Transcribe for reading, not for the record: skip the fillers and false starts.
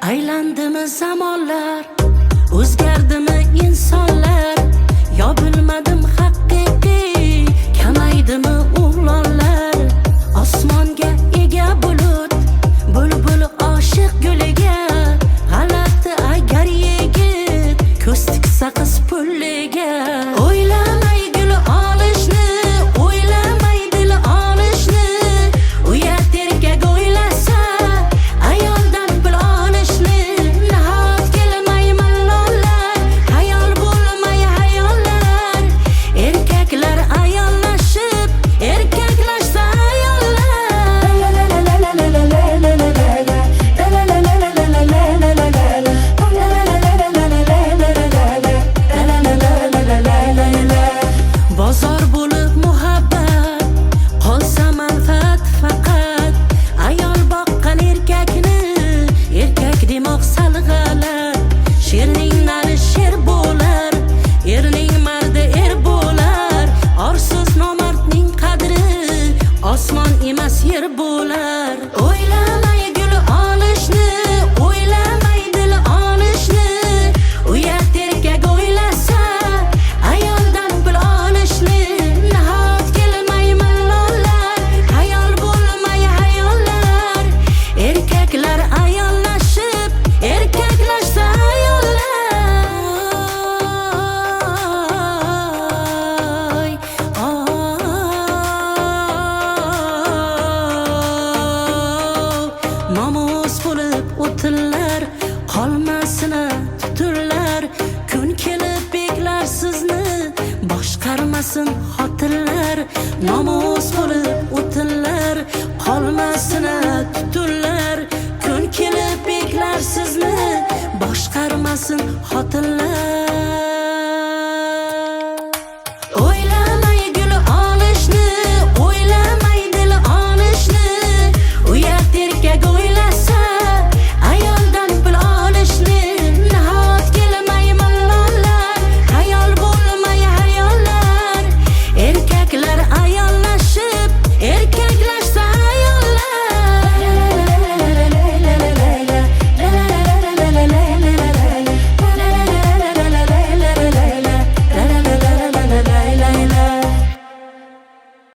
Aylandimi zamonlar, o'zgardimi insonlar, yo bilmadim haqiqiy, kamaydimi o'g'lonlar. Osmonga ega bulut, bulbul oshiq guliga, g'alati agar yigit ko'z tiksa qiz pulliga. O'ylamay gul olishni, o'ylamay dil olishni, uyat erkak o'ylasa ayoldan pul olishni. Nahot kelmay mallollar, hayol bo'lmay hayollar, erkaklar ayollashib, erkaklashsa bozor bo'lib muhabbat, qolsa manfaat faqat. Ayol boqqan erkakni, erkak demoq sal g'alati. Sherning nari sher bo'lar, erning mardi er bo'lar. Orsiz nomardning qadri osmon emas yer bo'lar. O'ylamay gul olishni, o'ylamay dil olishni, uyat erkak o'ylasa ayoldan pul olishni. Nahot kelmay mallollar, hayol bo'lmay hayollar, erkaklar ayollashib, erkaklashsa nomus bo'lib o'tinlar, qolmasini tutunlar. Kun kelib beklar sizni, boshqarmasin xotinlar. Nomus bo'lib o'tinlar, qolmasini tutunlar. Kun kelib beklar sizni, boshqarmasin xotinlar.